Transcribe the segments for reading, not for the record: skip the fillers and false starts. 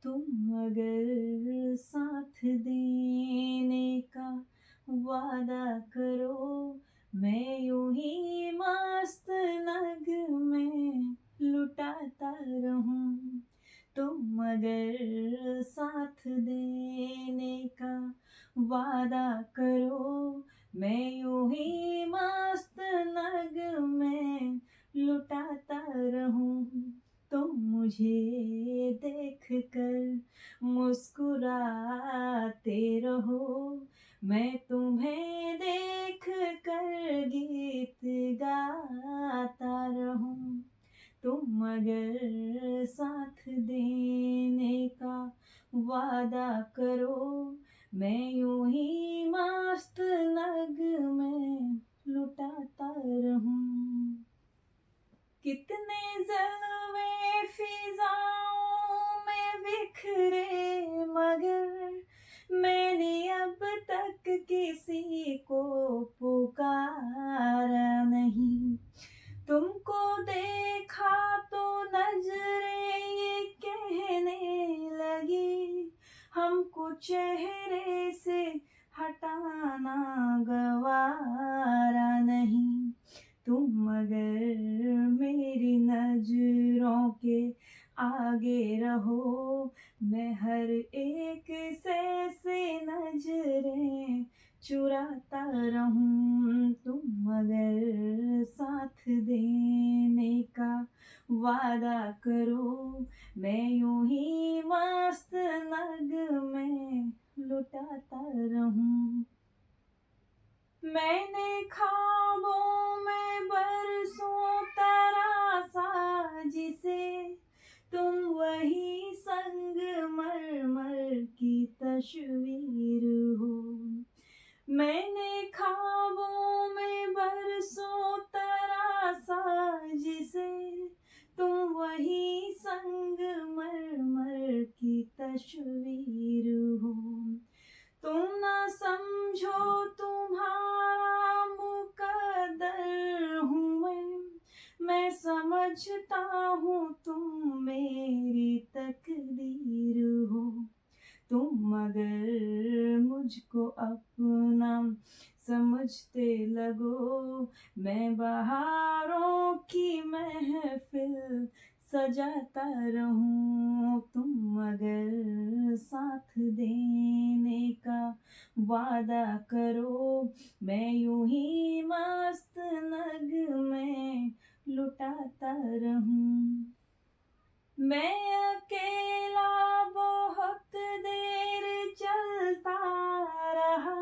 तुम अगर साथ देने का वादा करो, मैं यूं ही मस्त नगमे लुटाता रहूं। तुम अगर साथ देने का वादा करो, मैं यूं ही मस्त नगमे लुटाता रहूं। तुम मुझे देख कर मुस्कुराते रहो, मैं तुम्हें देख कर गीत गाता रहूं। तुम अगर साथ देने का वादा करो, मैं यूं ही मस्त नगमे लुटाता रहूं। कितने जलवे फिजाओं में बिखरे, मगर मैंने अब तक किसी को पुकारा नहीं। तुमको देखा तो नजरें ये कहने लगी, हमको चेहरे से हटाना गवारा नहीं। तुम अगर मेरी नजरों के आगे रहो, मैं हर एक से नजरें चुराता रहूं। तुम अगर साथ देने का वादा करो, मैं यूं ही मस्त नगमे लुटाता रहूं। मैंने ख्वाबों में बरसों तरासा जिसे, तुम वही संगमरमर की तस्वीर हो। मैंने ख्वाबों में बरसों तरासा जिसे, तुम वही संगमरमर की तस्वीर हो। तुम ना समझो तुम्हारा मुकद्दर हूँ मैं समझता हूँ तुम मेरी तकदीर हो। तुम अगर मुझको अपना समझते लगो, मैं बहारों की महफिल सजाता रहूं। तुम अगर साथ देने का वादा करो, मैं यूं ही मस्त नगमे लुटाता रहूं। मैं अकेला बहुत देर चलता रहा,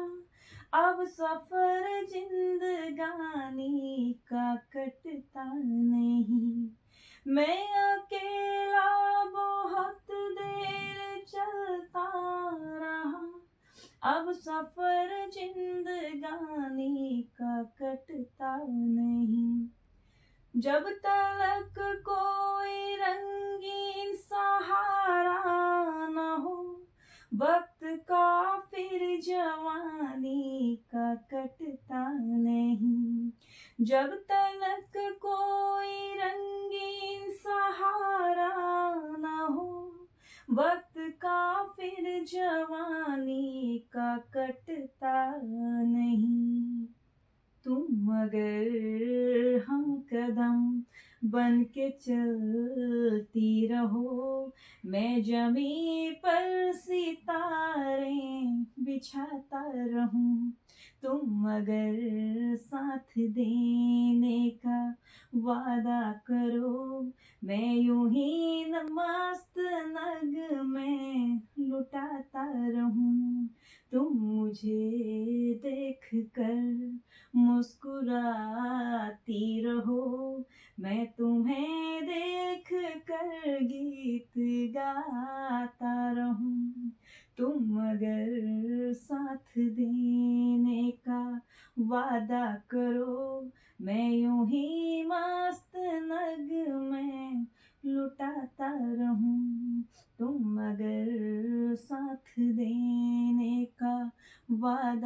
अब सफर जिंदगानी का कटता नहीं। मैं अकेला बहुत देर चलता रहा, अब सफर जिंदगानी का कटता नहीं। जब तलक कोई रंगीन सहारा न हो, वक्त का फिर जवानी का कटता नहीं। जब तलक कोई रंगीन सहारा न हो, वक्त का फिर जवानी का कटता नहीं। तुम अगर हम कदम बन के चलती रहो, मैं जमी पर सितारे बिछाता रहूं। तुम अगर साथ देने का वादा करो, मैं यूं ही मस्त नगमे लुटाता रहूं। तुम मुझे देख कर मुस्कुराती रहो, मैं तुम्हें देख कर गीत गाता रहूं। तुम अगर साथ देने का वादा करो, मैं यूं ही मस्त नगमे लुटाता रहूं। तुम अगर साथ देने का वादा